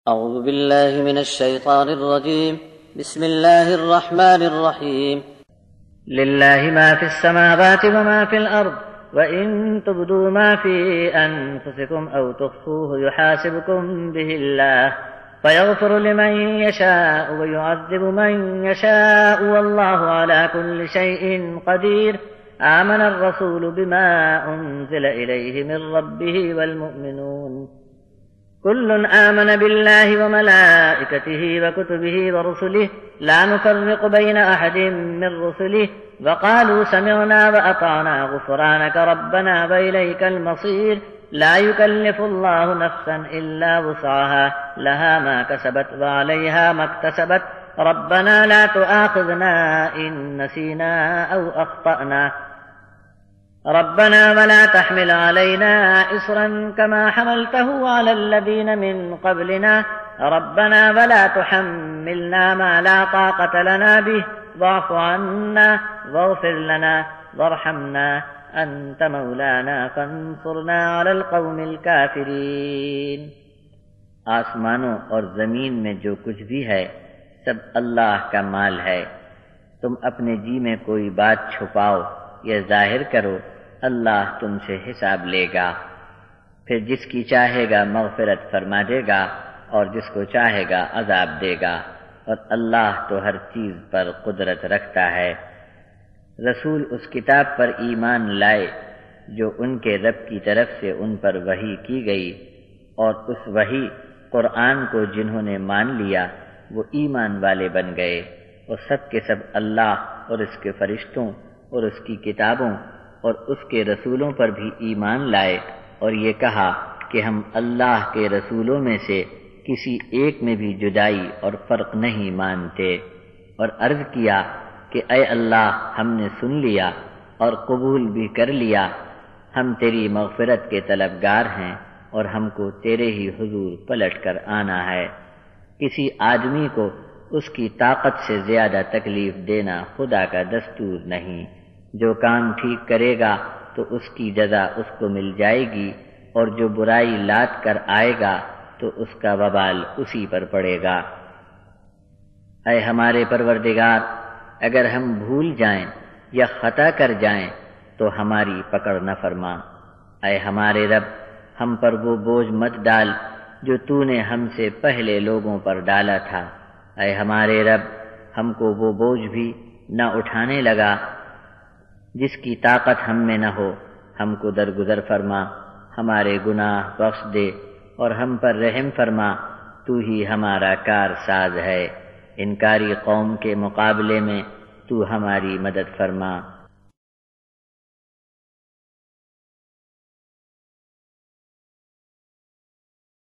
اعوذ باللہ من الشیطان الرجیم بسم اللہ الرحمن الرحیم للہ ما فی السماوات وما فی الارض وَإِن تُبْدُوا مَا فِي أَنفُسِكُمْ أَوْ تُخْفُوهُ يُحَاسِبْكُم بِهِ اللَّهُ فَيَغْفِرُ لِمَن يَشَاءُ وَيُعَذِّبُ مَن يَشَاءُ وَاللَّهُ عَلَى كُلِّ شَيْءٍ قَدِيرٌ آمَنَ الرَّسُولُ بِمَا أُنزِلَ إِلَيْهِ مِن رَّبِّهِ وَالْمُؤْمِنُونَ كُلٌّ آمَنَ بِاللَّهِ وَمَلَائِكَتِهِ وَكُتُبِهِ وَرُسُلِهِ لَا نُفَرِّقُ بَيْنَ أَحَدٍ مِّن رُّسُلِهِ وقالوا سمعنا وأطعنا غفرانك ربنا وإليك المصير لا يكلف الله نفسا إلا وسعها لها ما كسبت وعليها ما اكتسبت ربنا لا تؤاخذنا إن نسينا أو أخطأنا ربنا ولا تحمل علينا إصرا كما حملته على الذين من قبلنا ربنا ولا تحملنا ما لا طاقة لنا به واعف عنا واغفر لنا وارحمنا انت مولانا فانصرنا على القوم الكافرین۔ آسمانوں اور زمین میں جو کچھ بھی ہے سب اللہ کا مال ہے، تم اپنے جی میں کوئی بات چھپاؤ یا ظاہر کرو، اللہ تم سے حساب لے گا، پھر جس کی چاہے گا مغفرت فرما دے گا اور جس کو چاہے گا عذاب دے گا، اور اللہ تو ہر چیز پر قدرت رکھتا ہے۔ رسول اس کتاب پر ایمان لائے جو ان کے رب کی طرف سے ان پر وحی کی گئی، اور اس وحی قرآن کو جنہوں نے مان لیا وہ ایمان والے بن گئے، اور سب کے سب اللہ اور اس کے فرشتوں اور اس کی کتابوں اور اس کے رسولوں پر بھی ایمان لائے، اور یہ کہا کہ ہم اللہ کے رسولوں میں سے کسی ایک میں بھی جدائی اور فرق نہیں مانتے، اور عرض کیا کہ اے اللہ ہم نے سن لیا اور قبول بھی کر لیا، ہم تیری مغفرت کے طلبگار ہیں اور ہم کو تیرے ہی حضور پلٹ کر آنا ہے۔ کسی آدمی کو اس کی طاقت سے زیادہ تکلیف دینا خدا کا دستور نہیں، جو کام ٹھیک کرے گا تو اس کی جزا اس کو مل جائے گی، اور جو برائی لاد کر آئے گا تو اس کا وبال اسی پر پڑے گا۔ اے ہمارے پروردگار، اگر ہم بھول جائیں یا خطا کر جائیں تو ہماری پکڑ نہ فرما۔ اے ہمارے رب، ہم پر وہ بوجھ مت ڈال جو تو نے ہم سے پہلے لوگوں پر ڈالا تھا۔ اے ہمارے رب، ہم کو وہ بوجھ بھی نہ اٹھانے لگا جس کی طاقت ہم میں نہ ہو، ہم کو درگزر فرما، ہمارے گناہ بخش دے اور ہم پر رحم فرما، تو ہی ہمارا کار ساز ہے، انکاری قوم کے مقابلے میں تو ہماری مدد فرما۔